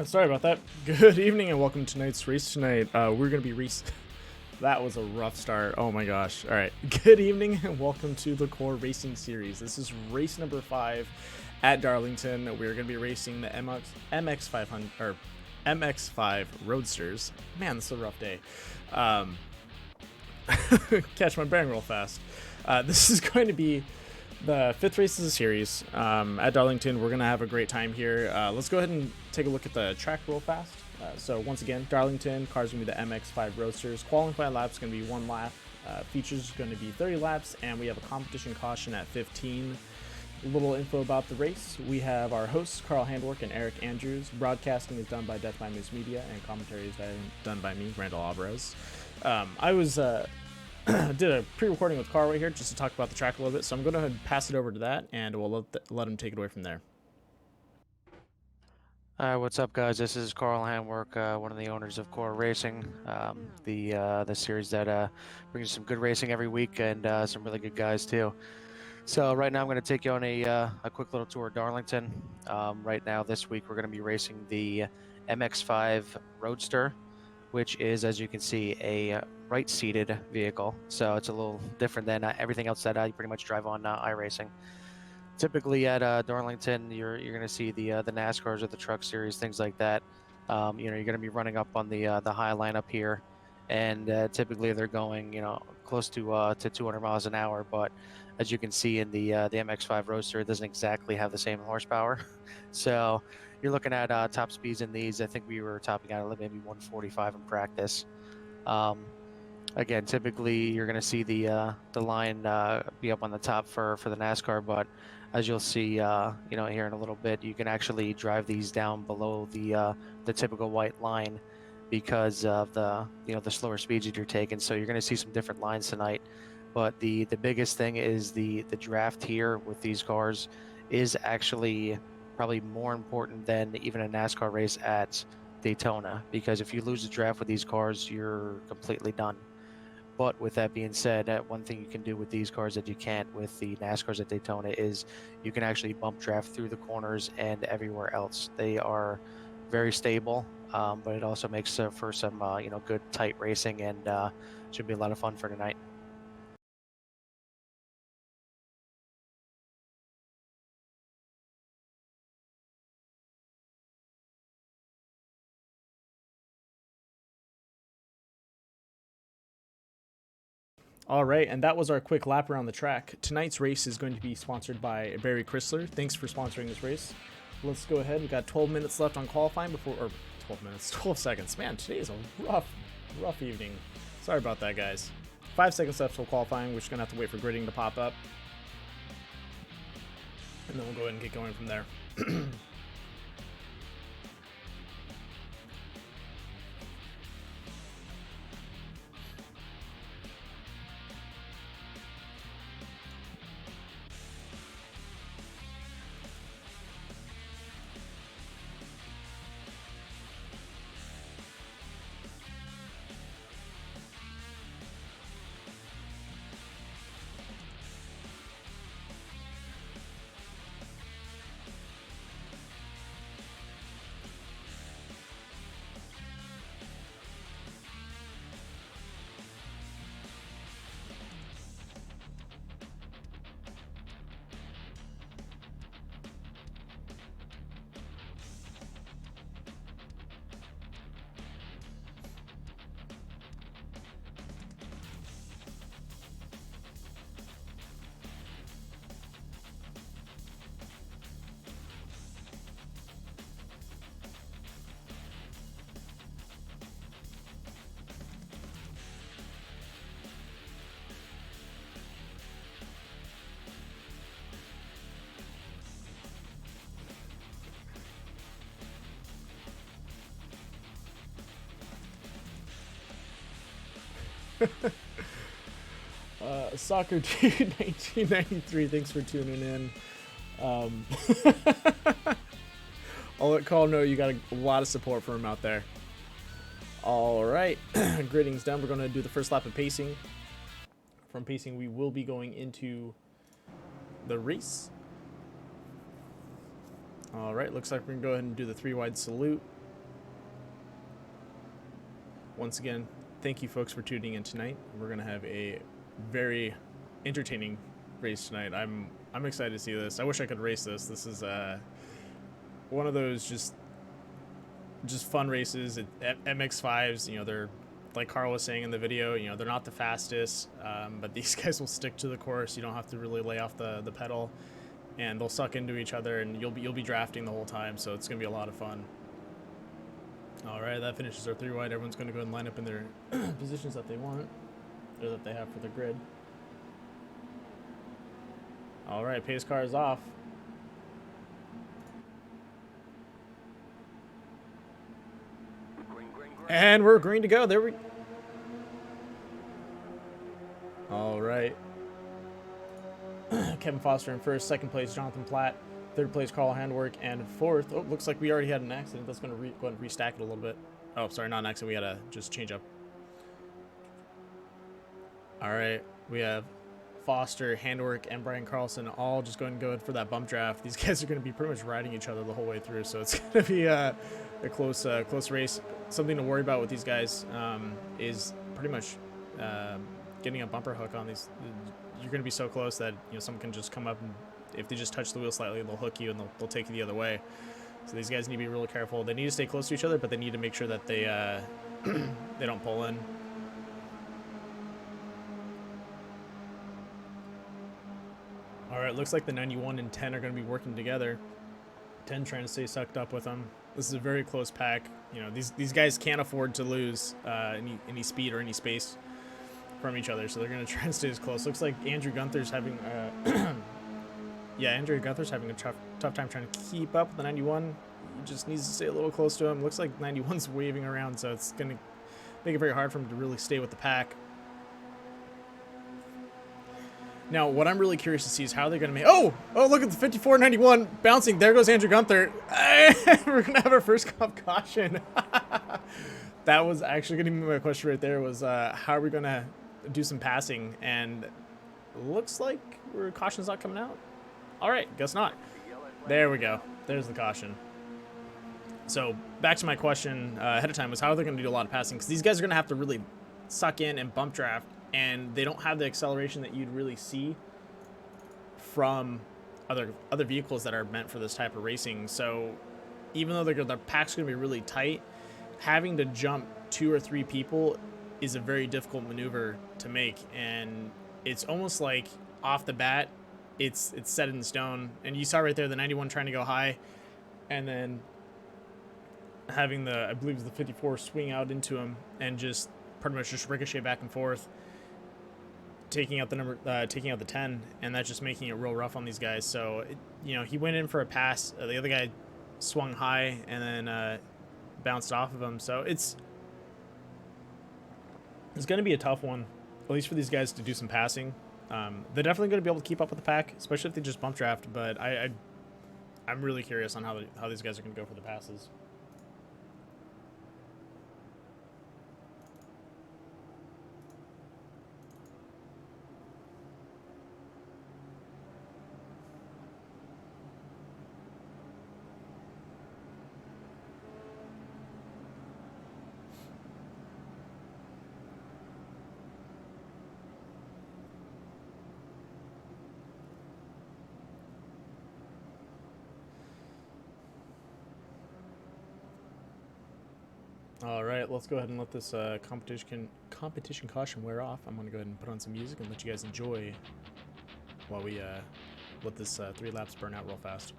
Sorry about that. Good evening and welcome to tonight's race tonight. We're going to be That was a rough start. Oh my gosh. All right. Good evening and welcome to the Core Racing Series. This is race number 5 at Darlington. We're going to be racing the MX-500 or MX-5 Roadsters. Man, this is a rough day. Catch my bearing real fast. This is going to be the 5th race of the series at Darlington. We're going to have a great time here. Let's go ahead and take a look at the track real fast. So once again, Darlington, cars going to be the MX-5 Roadsters. Qualifying laps going to be 1 lap. Features going to be 30 laps, and we have a competition caution at 15. A little info about the race. We have our hosts, Carl Handwork and Eric Andrews. Broadcasting is done by Death by News Media, and commentary is done by me, Randall Alvarez. Did a pre-recording with Carl right here just to talk about the track a little bit, so I'm going to pass it over to that, and we'll let him take it away from there. What's up, guys? This is Carl Handwork, one of the owners of Core Racing, the series that brings some good racing every week and some really good guys too. So right now I'm going to take you on a quick little tour of Darlington. Right now this week we're going to be racing the MX-5 Roadster, which is, as you can see, a right-seated vehicle. So it's a little different than everything else that you pretty much drive on iRacing. Typically at Darlington, you're going to see the NASCARs or the Truck Series, things like that. You're going to be running up on the high line up here, and typically they're going close to 200 miles an hour. But as you can see in the MX-5 Roadster, it doesn't exactly have the same horsepower. So you're looking at top speeds in these. I think we were topping out at maybe 145 in practice. Again, typically you're going to see the line be up on the top for the NASCAR, but as you'll see, here in a little bit, you can actually drive these down below the typical white line because of the slower speeds that you're taking. So you're going to see some different lines tonight. But the biggest thing is the draft here with these cars is actually probably more important than even a NASCAR race at Daytona, because if you lose the draft with these cars, you're completely done. But with that being said, one thing you can do with these cars that you can't with the NASCARs at Daytona is you can actually bump draft through the corners and everywhere else. They are very stable, but it also makes for some good tight racing, and should be a lot of fun for tonight. All right, and that was our quick lap around the track. Tonight's race is going to be sponsored by Barry Chrysler. Thanks for sponsoring this race. Let's go ahead. We've got 12 minutes left on qualifying 12 seconds. Man, today is a rough evening. Sorry about that, guys. 5 seconds left till qualifying. We're just going to have to wait for gridding to pop up. And then we'll go ahead and get going from there. Soccer Dude 1993, thanks for tuning in. I'll let Carl know you got a lot of support for him out there. All right, grading's done. We're going to do the first lap of pacing. From pacing, we will be going into the race. All right, looks like we're going to go ahead and do the 3-wide salute. Once again, thank you folks for tuning in tonight. We're going to have a very entertaining race tonight. I'm excited to see this. I wish I could race this. This is one of those just fun races. MX-5s, you know, they're, like Carl was saying in the video, you know, they're not the fastest, but these guys will stick to the course. You don't have to really lay off the pedal, and they'll suck into each other, and you'll be drafting the whole time, so it's gonna be a lot of fun. All right, that finishes our 3-wide. Everyone's gonna go and line up in their positions that they want, or that they have for the grid. All right, pace car is off. And we're green to go. There we... All right. Kevin Foster in first. Second place, Jonathan Platt. Third place, Carl Handwerk. And fourth... Oh, looks like we already had an accident. That's going to go ahead and restack it a little bit. Oh, sorry, not an accident. We had to just change up. All right. We have Foster, Handwerk, and Brian Carlson all just going to go in for that bump draft. These guys are going to be pretty much riding each other the whole way through, so it's going to be a close race. Something to worry about with these guys is pretty much getting a bumper hook on these. You're going to be so close that, you know, someone can just come up, and if they just touch the wheel slightly, they'll hook you and they'll take you the other way. So these guys need to be really careful. They need to stay close to each other, but they need to make sure that they they don't pull in. All right, looks like the 91 and 10 are going to be working together. 10 trying to stay sucked up with them. This is a very close pack. You know, these guys can't afford to lose any speed or any space from each other, so they're going to try and stay as close. Looks like Andrew Gunther's having Andrew Gunther's having a tough time trying to keep up with the 91. He just needs to stay a little close to him. Looks like 91's waving around, so it's going to make it very hard for him to really stay with the pack. Now, what I'm really curious to see is how they're going to make... Oh, look at the 54-91 bouncing. There goes Andrew Gunther. We're going to have our first caution. That was actually going to be my question right there, was how are we going to do some passing? And looks like caution's not coming out. All right, guess not. There we go. There's the caution. So back to my question ahead of time was how are they going to do a lot of passing? Because these guys are going to have to really suck in and bump draft, and they don't have the acceleration that you'd really see from other vehicles that are meant for this type of racing. So even though the pack's going to be really tight, having to jump 2 or 3 people is a very difficult maneuver to make, and it's almost like off the bat it's set in stone. And you saw right there the 91 trying to go high, and then having I believe it was the 54 swing out into him and just pretty much just ricochet back and forth, taking out the 10, and that's just making it real rough on these guys. So you know, he went in for a pass, the other guy swung high and then bounced off of him. So it's going to be a tough one, at least for these guys to do some passing. They're definitely going to be able to keep up with the pack, especially if they just bump draft, but I'm really curious on how these guys are going to go for the passes. All right, let's go ahead and let this competition caution wear off. I'm going to go ahead and put on some music and let you guys enjoy while we let this 3 laps burn out real fast.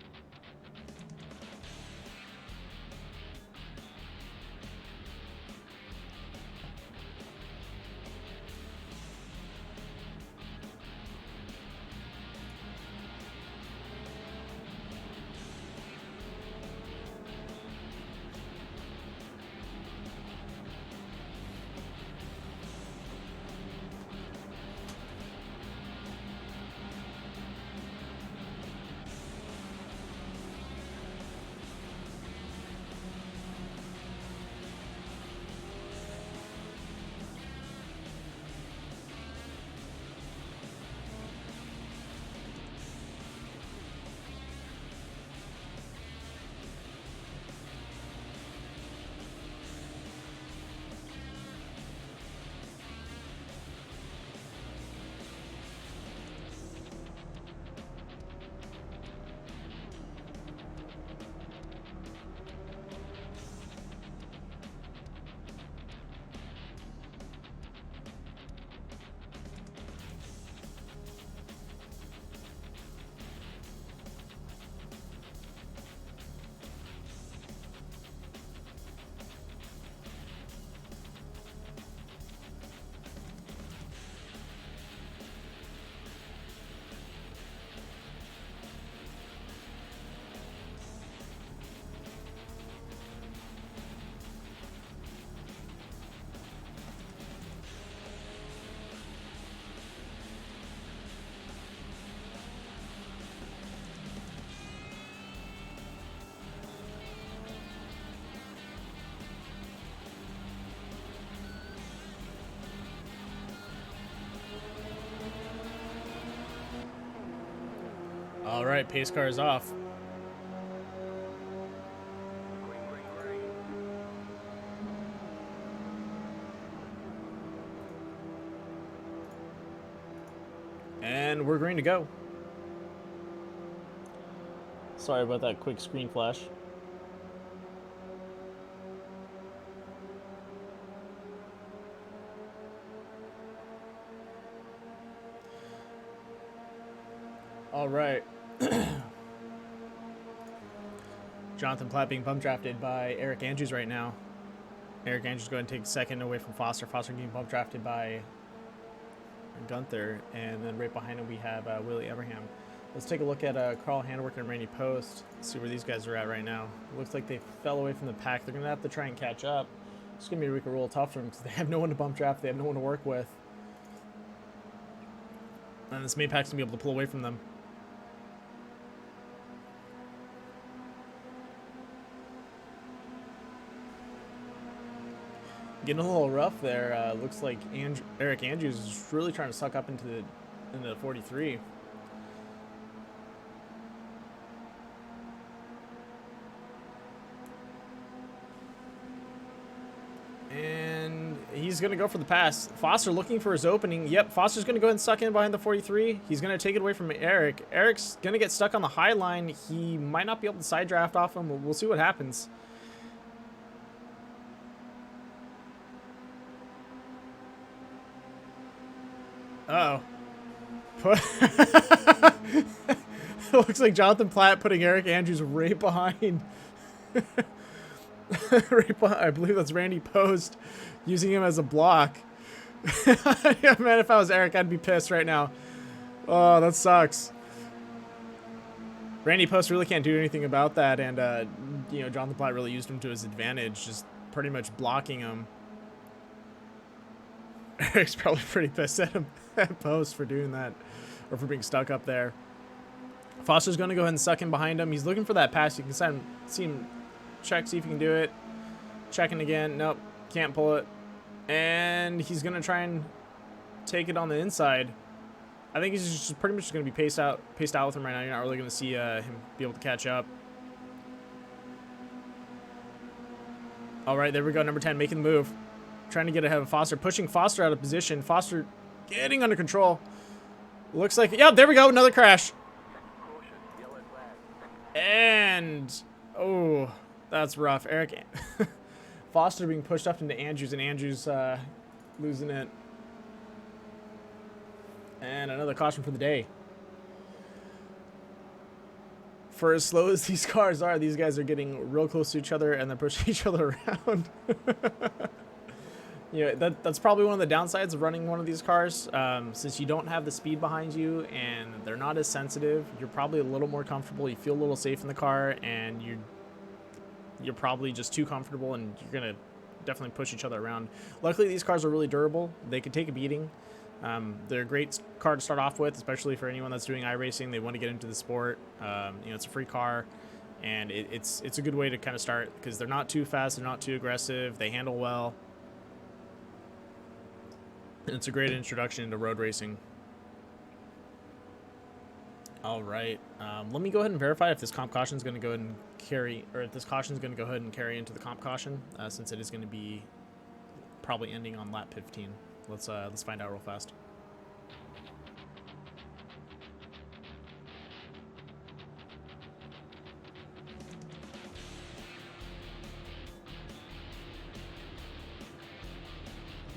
right, pace car is off. And we're green to go. Sorry about that quick screen flash. All right. Jonathan Platt being bump drafted by Eric Andrews right now. Eric Andrews going to take second away from Foster. Foster getting bump drafted by Gunther. And then right behind him we have Willie Everham. Let's take a look at Carl Handwerk and Randy Post. See where these guys are at right now. Looks like they fell away from the pack. They're going to have to try and catch up. It's going to be a real tough for them because they have no one to bump draft. They have no one to work with. And this main pack's going to be able to pull away from them. Getting a little rough there. Looks like Eric Andrews is really trying to suck up into the 43. And he's going to go for the pass. Foster looking for his opening. Yep, Foster's going to go ahead and suck in behind the 43. He's going to take it away from Eric. Eric's going to get stuck on the high line. He might not be able to side draft off him. We'll see what happens. Uh-oh. It looks like Jonathan Platt putting Eric Andrews right behind. I believe that's Randy Post, using him as a block. Yeah, man, if I was Eric, I'd be pissed right now. Oh, that sucks. Randy Post really can't do anything about that, and you know, Jonathan Platt really used him to his advantage, just pretty much blocking him. Eric's probably pretty pissed at him at Post for doing that, or for being stuck up there. Foster's going to go ahead and suck in behind him. He's looking for that pass. You can see him check, see if he can do it. Checking again. Nope, can't pull it. And he's going to try and take it on the inside. I think he's just pretty much going to be paced out with him right now. You're not really going to see him be able to catch up. All right, there we go. Number 10 making the move. Trying to get ahead of Foster. Pushing Foster out of position. Foster getting under control. Looks like... Yeah, there we go. Another crash. And... Oh, that's rough. Eric... Foster being pushed up into Andrews, and Andrews losing it. And another caution for the day. For as slow as these cars are, these guys are getting real close to each other, and they're pushing each other around. You know, that's probably one of the downsides of running one of these cars. Since you don't have the speed behind you and they're not as sensitive, you're probably a little more comfortable. You feel a little safe in the car, and you're probably just too comfortable, and you're going to definitely push each other around. Luckily, these cars are really durable. They could take a beating. They're a great car to start off with, especially for anyone that's doing iRacing. They want to get into the sport. You know, it's a free car, and it's a good way to kind of start because they're not too fast, they're not too aggressive, they handle well. And it's a great introduction into road racing. All right, let me go ahead and verify if this comp caution is going to go ahead and carry, or if this caution is going to go ahead and carry into the comp caution, since it is going to be probably ending on lap 15. Let's find out real fast.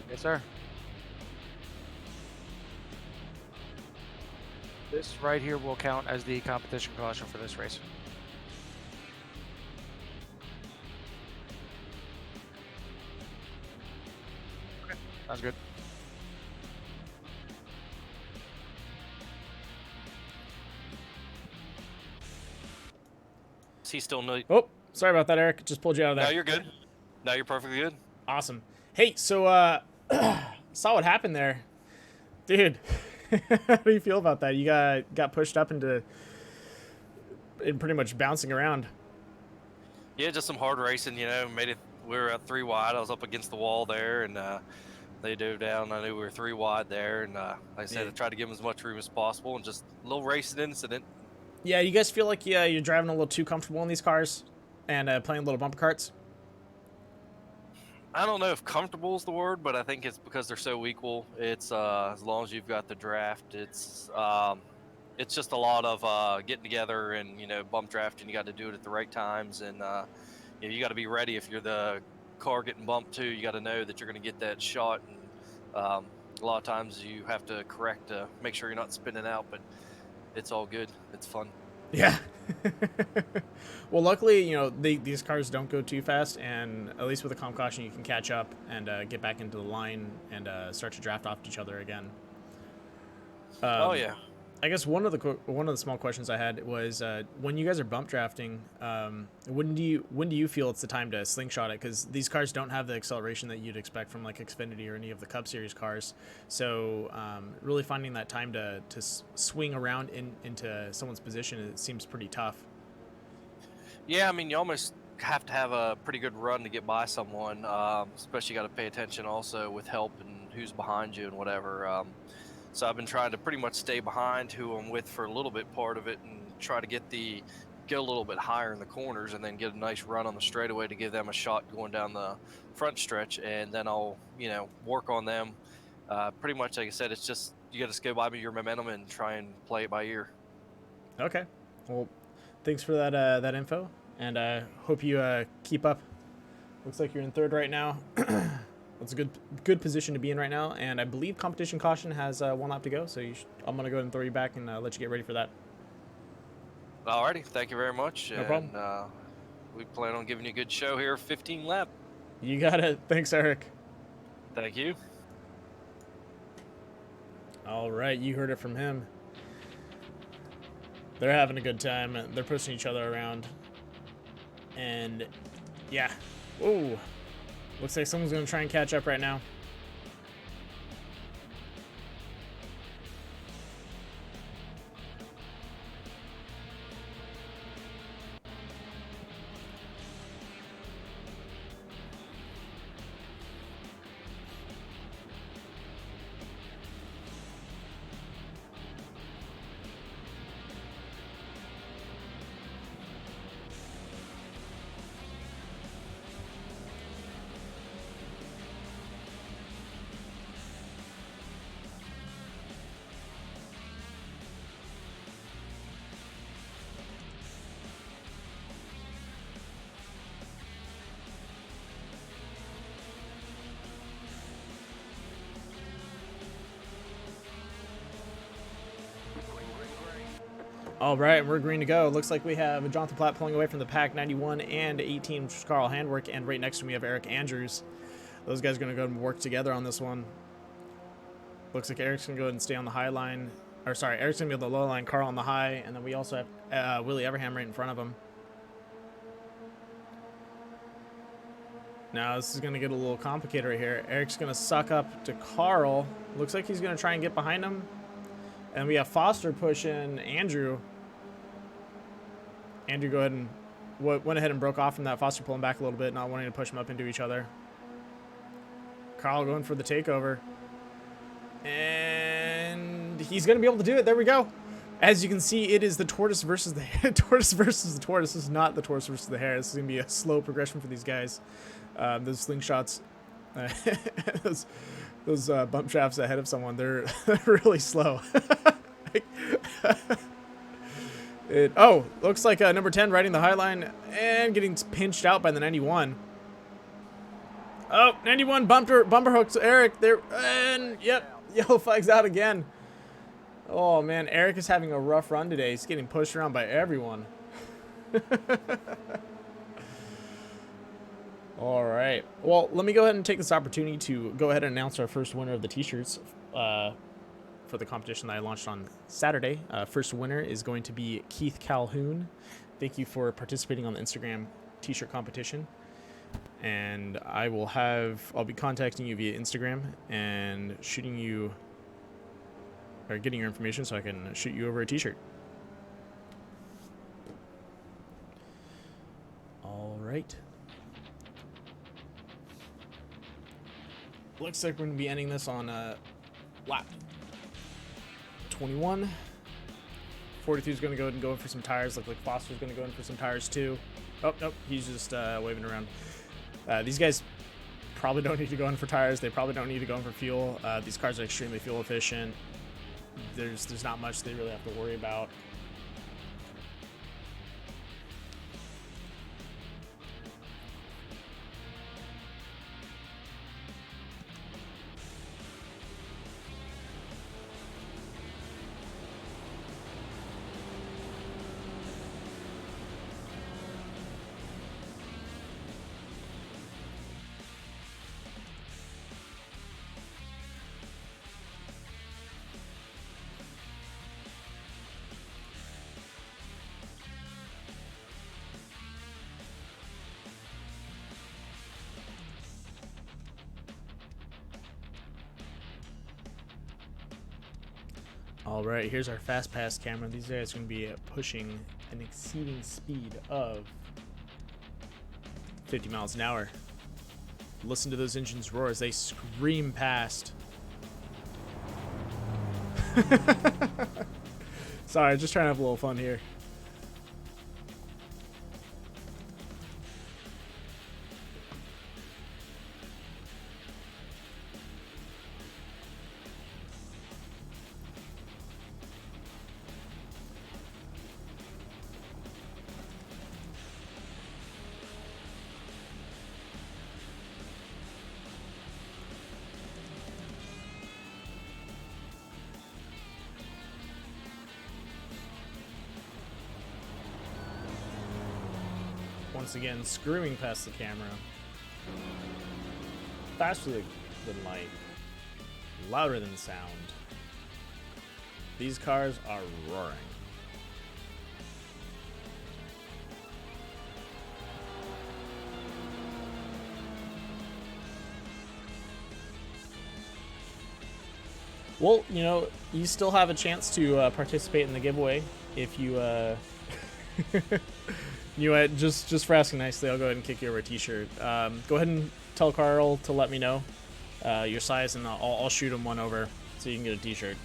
Yes, sir. This right here will count as the competition caution for this race. Okay, sounds good. Is he still no? Oh, sorry about that, Eric. Just pulled you out of there. No, you're good. No, you're perfectly good. Awesome. Hey, so saw what happened there, dude. How do you feel about that? You got pushed up and pretty much bouncing around. Yeah, just some hard racing. You know, made it. We were at 3 wide. I was up against the wall there, and they dove down. I knew we were 3 wide there, and like I said, I tried to give them as much room as possible, and just a little racing incident. Yeah, you guys feel like you're driving a little too comfortable in these cars and playing little bumper carts? I don't know if comfortable is the word, but I think it's because they're so equal. It's as long as you've got the draft, it's just a lot of getting together and bump drafting. You got to do it at the right times, and you got to be ready if you're the car getting bumped too. You got to know that you're going to get that shot, and a lot of times you have to correct to make sure you're not spinning out. But it's all good. It's fun. Yeah. Well, luckily, these cars don't go too fast, and at least with the comp caution, you can catch up and get back into the line and start to draft off each other again. Oh yeah. I guess one of the small questions I had was when you guys are bump drafting, when do you feel it's the time to slingshot it? Because these cars don't have the acceleration that you'd expect from like Xfinity or any of the Cup Series cars. So really finding that time to swing around into someone's position, it seems pretty tough. Yeah, I mean, you almost have to have a pretty good run to get by someone. Especially got to pay attention also with help and who's behind you and whatever. So I've been trying to pretty much stay behind who I'm with for a little bit part of it and try to get a little bit higher in the corners and then get a nice run on the straightaway to give them a shot going down the front stretch. And then I'll, work on them. Pretty much, like I said, it's just you got to go by your momentum and try and play it by ear. Okay. Well, thanks for that info, and I hope you keep up. Looks like you're in third right now. It's a good position to be in right now, and I believe competition caution has one lap to go, so I'm going to go ahead and throw you back and let you get ready for that. Alrighty, thank you very much. No problem. We plan on giving you a good show here, 15 lap. You got it. Thanks, Eric. Thank you. All right, you heard it from him. They're having a good time. They're pushing each other around. And, yeah. Whoa. Looks like someone's going to try and catch up right now. All right, we're green to go. Looks like we have Jonathan Platt pulling away from the pack, 91 and 18, Carl Handwerk, and right next to me we have Eric Andrews. Those guys are going to go and work together on this one. Looks like Eric's going to go ahead and stay on the high line. Or sorry, Eric's going to be on the low line, Carl on the high, and then we also have Willie Everham right in front of him. Now this is going to get a little complicated right here. Eric's going to suck up to Carl. Looks like he's going to try and get behind him. And we have Foster pushing Andrew. Andrew go ahead and went ahead and broke off from that. Foster pulling back a little bit, not wanting to push them up into each other. Carl going for the takeover. And he's going to be able to do it. There we go. As you can see, it is the tortoise versus the tortoise versus the tortoise. This is not the tortoise versus the hare. This is going to be a slow progression for these guys. Those slingshots, those bump drafts ahead of someone, they're really slow. Looks like number 10 riding the high line and getting pinched out by the 91. Oh, 91 bumper hooks Eric there, and yep, yellow flag's out again. Oh man, Eric is having a rough run today. He's getting pushed around by everyone. All right. Well, let me go ahead and take this opportunity to go ahead and announce our first winner of the t-shirts for the competition that I launched on Saturday. First winner is going to be Keith Calhoun. Thank you for participating on the Instagram t-shirt competition. And I'll be contacting you via Instagram and shooting you or getting your information so I can shoot you over a t-shirt. All right. Looks like we're going to be ending this on lap 21. 43 is going to go ahead and go in for some tires. Look like Foster's going to go in for some tires too. Oh, nope, he's just waving around. These guys probably don't need to go in for tires. They probably don't need to go in for fuel. These cars are extremely fuel efficient. There's not much they really have to worry about. All right, here's our fast pass camera. These guys are going to be pushing an exceeding speed of 50 miles an hour. Listen to those engines roar as they scream past. Sorry, just trying to have a little fun here. Once again, screwing past the camera. Faster than light. Louder than sound. These cars are roaring. Well, you know, you still have a chance to participate in the giveaway if you you just for asking nicely. I'll go ahead and kick you over a t-shirt. Go ahead and tell Carl to let me know your size, and I'll shoot him one over so you can get a t-shirt.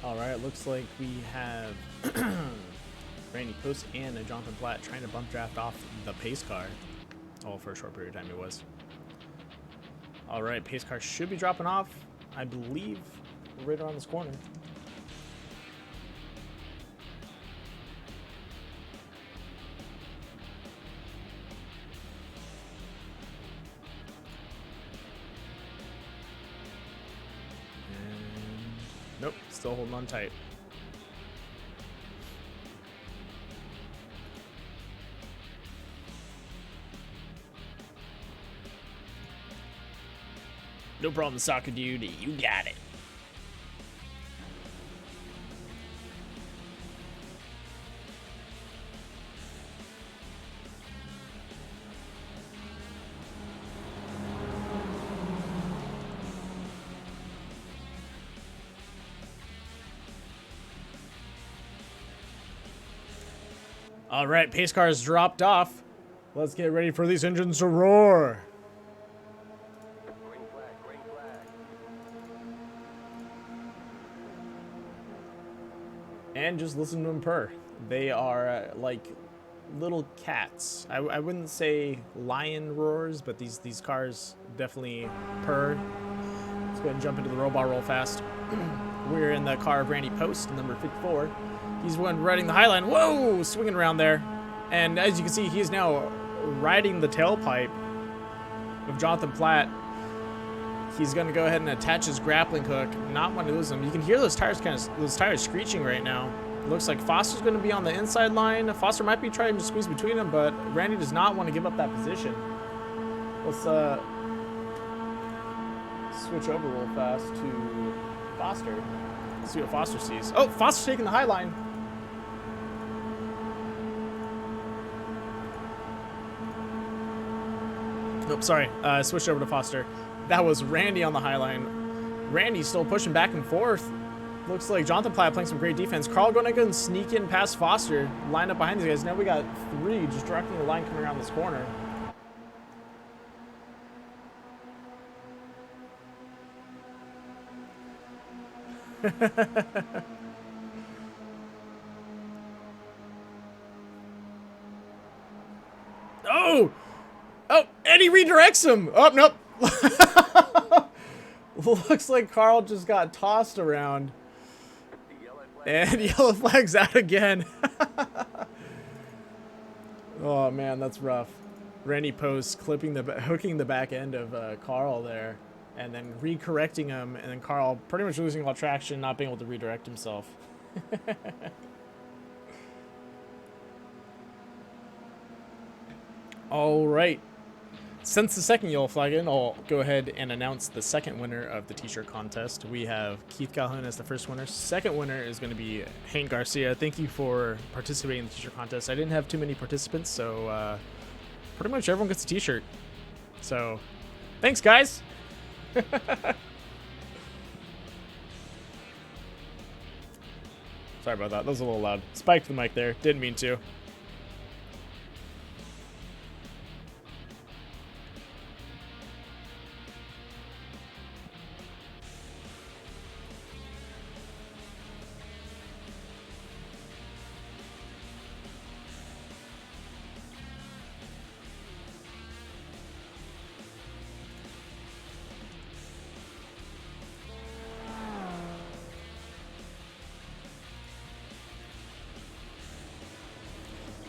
Alright, it looks like we have Randy Post and Jonathan Platt trying to bump draft off the pace car. Oh, for a short period of time it was. Alright, pace car should be dropping off, I believe, right around this corner. Nope, still holding on tight. No problem, soccer dude. You got it. All right, pace cars dropped off. Let's get ready for these engines to roar. Green flag, green flag. And just listen to them purr. They are like little cats. I wouldn't say lion roars, but these cars definitely purr. Let's go ahead and jump into the robot roll fast. We're in the car of Randy Post, number 54. He's one riding the Highline. Whoa! Swinging around there. And as you can see, he is now riding the tailpipe of Jonathan Platt. He's going to go ahead and attach his grappling hook. Not want to lose them. You can hear those tires screeching right now. Looks like Foster's going to be on the inside line. Foster might be trying to squeeze between them, but Randy does not want to give up that position. Let's switch over real fast to Foster. See what Foster sees. Oh, Foster's taking the high line. Nope, sorry. Switched over to Foster. That was Randy on the high line. Randy's still pushing back and forth. Looks like Jonathan Platt playing some great defense. Carl going to go and sneak in past Foster. Line up behind these guys. Now we got 3 just directing the line coming around this corner. Oh! Oh, and he redirects him. Oh, nope. Looks like Carl just got tossed around. And yellow flag's out again. Oh, man, that's rough. Randy Post hooking the back end of Carl there. And then recorrecting him. And then Carl pretty much losing all traction, not being able to redirect himself. All right. Since the second yellow flag in, I'll go ahead and announce the second winner of the t-shirt contest. We have Keith Calhoun as the first winner. Second winner is going to be Hank Garcia. Thank you for participating in the t-shirt contest. I didn't have too many participants, so pretty much everyone gets a t-shirt. So, thanks, guys. Sorry about that. That was a little loud. Spiked the mic there. Didn't mean to.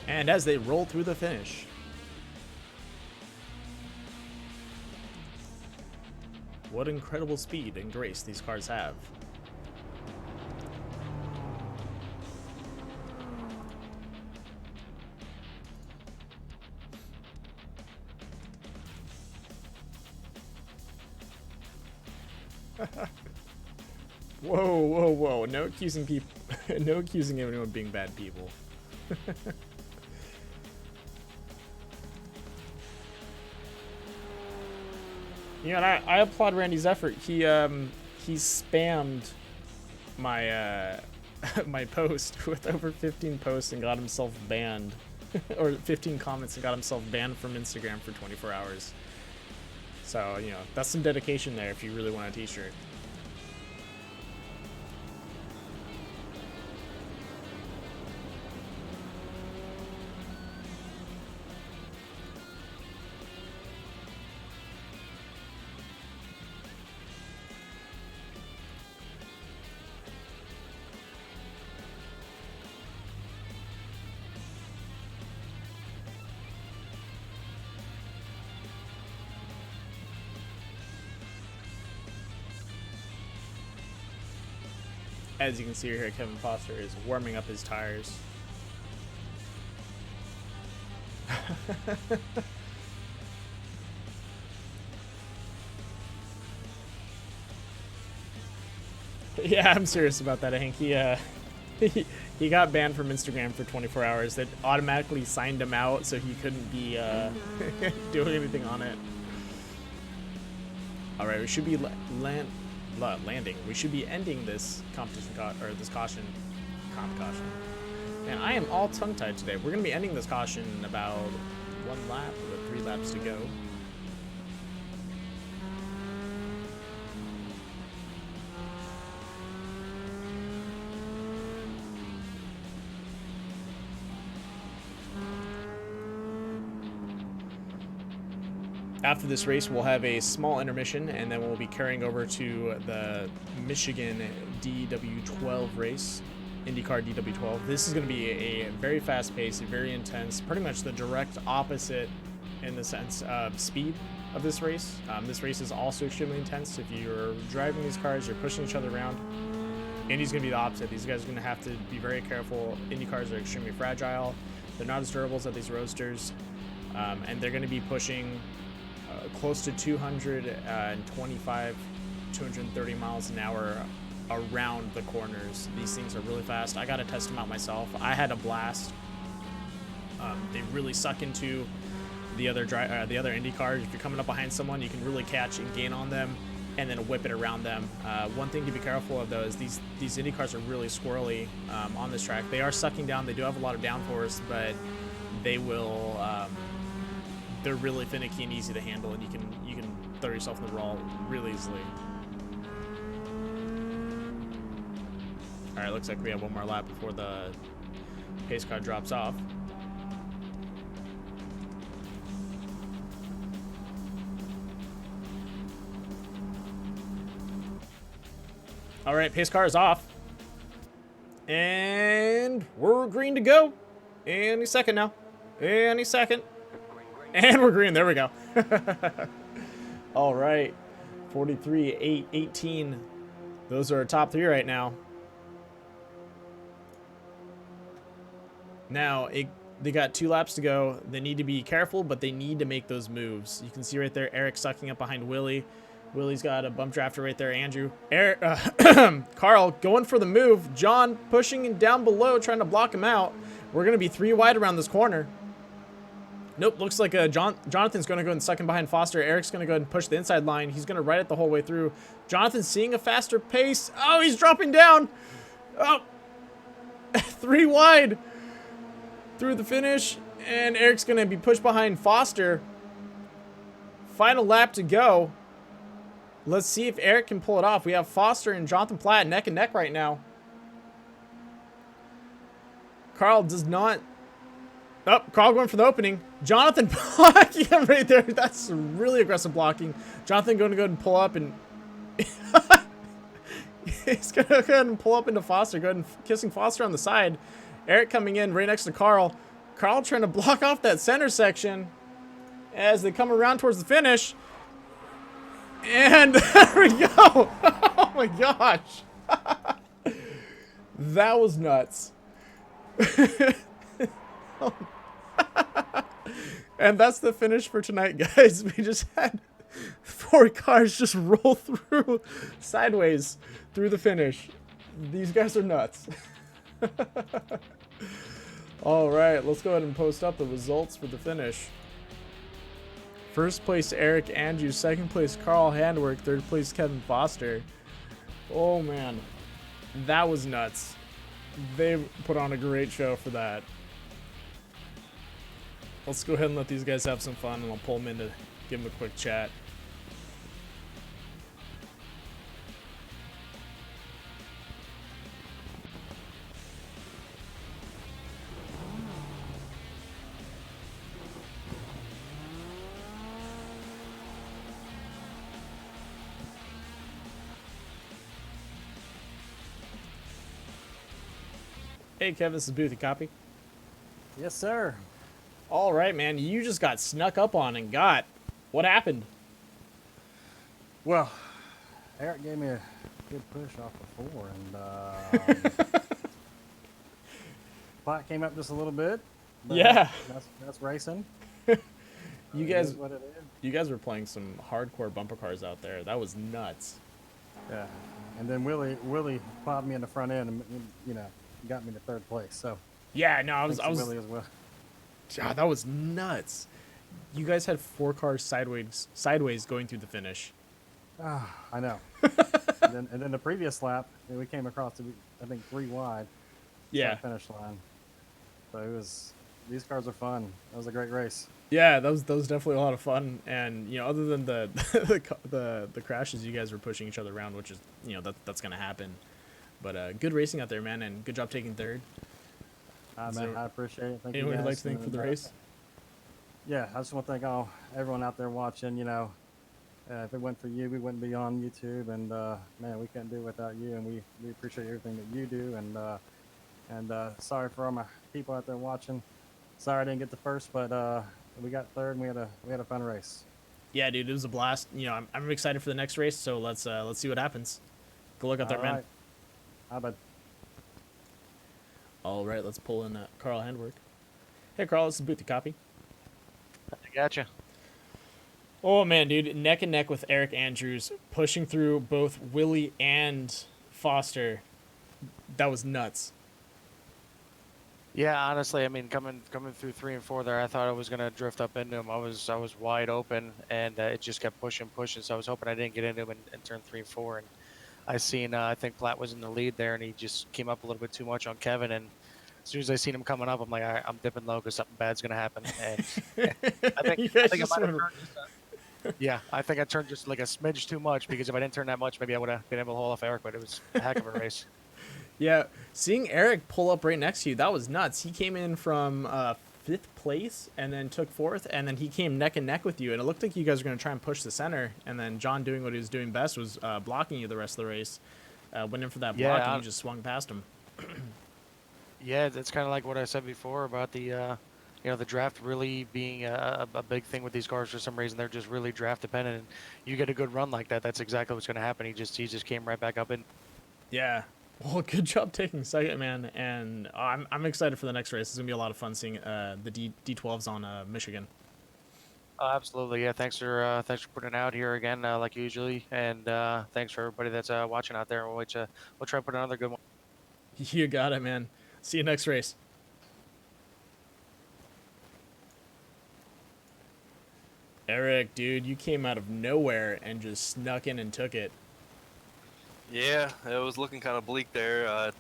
And as they roll through the finish, what incredible speed and grace these cars have. Whoa, whoa, whoa. No accusing people. No accusing anyone of being bad people. Yeah, I applaud Randy's effort. He spammed my my post with over 15 posts and got himself banned, or 15 comments and got himself banned from Instagram for 24 hours. So, you know, that's some dedication there if you really want a t-shirt. As you can see here, Kevin Foster is warming up his tires. Yeah, I'm serious about that, Hank. He got banned from Instagram for 24 hours. That automatically signed him out, so he couldn't be doing anything on it. All right, we should be landing. We should be ending this competition or this caution. Man, I am all tongue-tied today. We're gonna be ending this caution in about 1 lap with 3 laps to go. After this race, we'll have a small intermission, and then we'll be carrying over to the Michigan DW12 race, IndyCar DW12. This is going to be a very fast pace, very intense, pretty much the direct opposite in the sense of speed of this race. This race is also extremely intense. If you're driving these cars, you're pushing each other around. Indy's going to be the opposite. These guys are going to have to be very careful. Indy cars are extremely fragile. They're not as durable as these Roadsters, and they're going to be pushing close to 225, 230 miles an hour around the corners. These things are really fast. I got to test them out myself. I had a blast. They really suck into the other Indy cars. If you're coming up behind someone, you can really catch and gain on them, and then whip it around them. One thing to be careful of though is these Indy cars are really squirrely on this track. They are sucking down. They do have a lot of downforce, but they will. They're really finicky and easy to handle, and you can throw yourself in the wall really easily. All right, looks like we have one more lap before the pace car drops off. All right, pace car is off. And we're green to go. Any second now. Any second. And we're green. There we go. All right. 43, 8, 18. Those are our top three right now. Now, they got 2 laps to go. They need to be careful, but they need to make those moves. You can see right there, Eric sucking up behind Willie. Willie's got a bump drafter right there. Andrew. Carl going for the move. John pushing down below, trying to block him out. We're going to be 3 wide around this corner. Nope, looks like Jonathan's going to go and second behind Foster. Eric's going to go ahead and push the inside line. He's going to ride it the whole way through. Jonathan's seeing a faster pace. Oh, he's dropping down. Oh, 3 wide through the finish. And Eric's going to be pushed behind Foster. Final lap to go. Let's see if Eric can pull it off. We have Foster and Jonathan Platt neck and neck right now. Carl does not... Oh, Carl going for the opening. Jonathan blocking him right there. That's really aggressive blocking. Jonathan going to go ahead and pull up and... He's going to go ahead and pull up into Foster. Go ahead and kissing Foster on the side. Eric coming in right next to Carl. Carl trying to block off that center section as they come around towards the finish. And there we go. Oh my gosh. That was nuts. And that's the finish for tonight, guys. We just had 4 cars just roll through sideways through the finish. These guys are nuts. All right, let's go ahead and post up the results for the finish. First place, Eric Andrews. Second place, Carl Handwerk. Third place, Kevin Foster. Oh, man. That was nuts. They put on a great show for that. Let's go ahead and let these guys have some fun, and I'll pull them in to give them a quick chat. Hey, Kevin, this is Booth. You copy? Yes, sir. All right, man. You just got snuck up on and got. What happened? Well, Eric gave me a good push off the 4, and Platt came up just a little bit. But Yeah. That's racing. You It guys, is what it is. you guys were playing some hardcore bumper cars out there. That was nuts. Yeah. And then Willie popped me in the front end, and got me to 3rd place. So Yeah, no, I was. Willie as well. God, that was nuts. You guys had 4 cars sideways going through the finish. Ah, I know. and then the previous lap, we came across, I think, 3 wide. Yeah. That finish line. So these cars are fun. That was a great race. Yeah, that was definitely a lot of fun. And other than the the crashes, you guys were pushing each other around, which is that's gonna happen. But good racing out there, man, and good job taking 3rd. Man, I appreciate it. Thank you Anyone guys. you'd like to thank for the race? Yeah, I just want to thank everyone out there watching. If it went for you, we wouldn't be on YouTube, and man, we couldn't do it without you. And we appreciate everything that you do. And sorry for all my people out there watching. Sorry I didn't get the first, but we got 3rd, and we had a fun race. Yeah, dude, it was a blast. I'm excited for the next race. So let's see what happens. Good luck out there, man. How about? All right, let's pull in Carl Handwerk. Hey, Carl, this is Booth. You copy? I gotcha. Oh, man, dude. Neck and neck with Eric Andrews, pushing through both Willie and Foster. That was nuts. Yeah, honestly, I mean, coming through 3 and 4 there, I thought I was gonna drift up into him. I was wide open, and it just kept pushing. So I was hoping I didn't get into him and turn 3 and 4. And I seen, I think Platt was in the lead there, and he just came up a little bit too much on Kevin. And as soon as I seen him coming up, I'm like, I'm dipping low because something bad's gonna happen. And You I guys think I just might have went- turned just yeah, I think I turned just like a smidge too much, because if I didn't turn that much, maybe I would have been able to hold off Eric. But it was a heck of a race. Yeah, seeing Eric pull up right next to you, that was nuts. He came in from 5th place and then took 4th, and then he came neck and neck with you, and it looked like you guys were going to try and push the center, and then John, doing what he was doing best, was blocking you the rest of the race. Went in for that block, and you just swung past him. Yeah, that's kind of like what I said before about the, the draft really being a big thing with these cars. For some reason, they're just really draft dependent. And you get a good run like that, that's exactly what's going to happen. He just came right back up in. Yeah. Well, good job taking second, man, and I'm excited for the next race. It's gonna be a lot of fun seeing the D12s on Michigan. Oh, absolutely, yeah. Thanks for putting it out here again, like usually, and thanks for everybody that's watching out there. We'll try and put another good one. You got it, man. See you next race. Eric, dude, you came out of nowhere and just snuck in and took it. Yeah, it was looking kind of bleak there.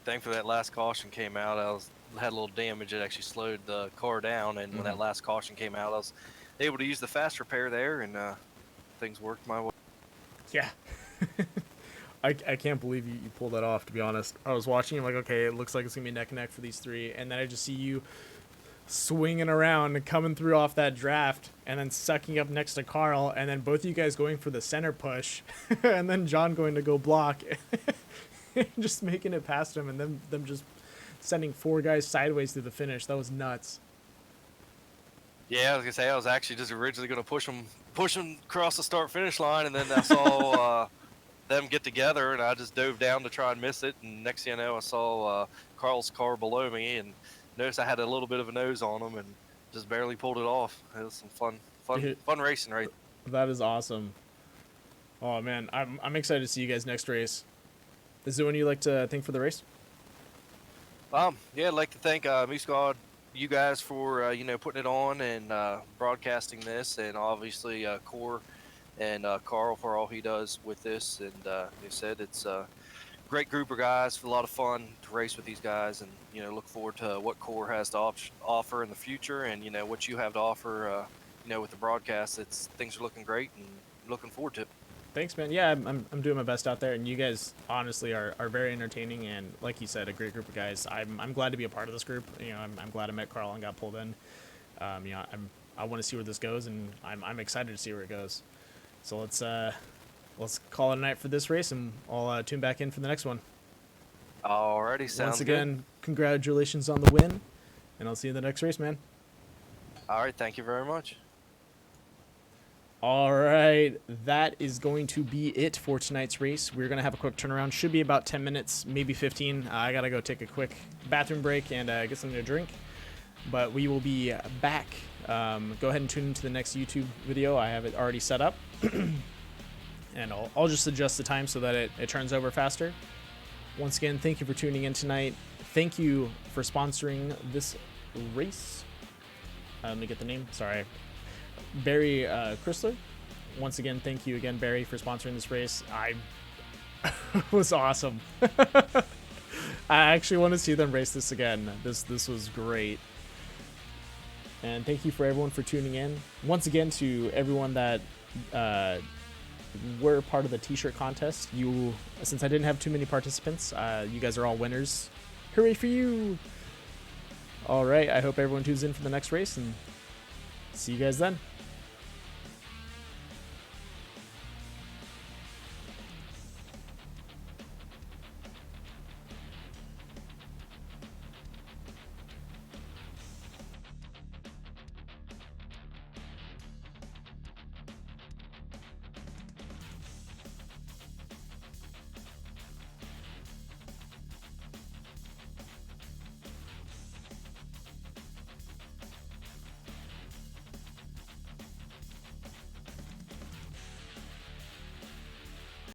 Thankfully, that last caution came out. Had a little damage. It actually slowed the car down, and when that last caution came out, I was able to use the fast repair there, and things worked my way. Yeah. I can't believe you pulled that off, to be honest. I was watching, I'm like, okay, it looks like it's going to be neck and neck for these three, and then I just see you swinging around and coming through off that draft, and then sucking up next to Carl, and then both of you guys going for the center push, and then John going to go block, just making it past him, and then them just sending 4 guys sideways through the finish. That was nuts. Yeah, I was gonna say I was actually just originally gonna push them across the start finish line, and then I saw them get together, and I just dove down to try and miss it. And next thing you know, I saw Carl's car below me, and noticed I had a little bit of a nose on him, and just barely pulled it off. It was some fun racing, right? That is awesome. Oh man, I'm excited to see you guys next race. Is there one you like to thank for the race? Yeah, I'd like to thank Me Squad, you guys for putting it on and broadcasting this, and obviously Core and Carl for all he does with this. And they said it's a great group of guys, a lot of fun to race with these guys, and look forward to what Core has to offer in the future, and what you have to offer. With the broadcast, things are looking great, and looking forward to it. Thanks, man. Yeah, I'm doing my best out there, and you guys honestly are very entertaining, and like you said, a great group of guys. I'm glad to be a part of this group. I'm glad I met Carl and got pulled in. I want to see where this goes, and I'm excited to see where it goes. So let's call it a night for this race, and I'll tune back in for the next one. Alrighty, sounds Once again, good. congratulations on the win, and I'll see you in the next race, man. All right, thank you very much. All right, that is going to be it for tonight's race. We're going to have a quick turnaround. Should be about 10 minutes, maybe 15. I got to go take a quick bathroom break and get something to drink. But we will be back. Go ahead and tune into the next YouTube video. I have it already set up. And I'll just adjust the time so that it turns over faster. Once again, thank you for tuning in tonight. Thank you for sponsoring this race. Let me get the name. Sorry. Barry Chrysler. Once again, thank you again, Barry, for sponsoring this race. Was awesome. I actually want to see them race this again. This was great. And thank you for everyone for tuning in. Once again, to everyone that were part of the t-shirt contest. Since I didn't have too many participants, you guys are all winners. Hooray for you! All right, I hope everyone tunes in for the next race, and see you guys then.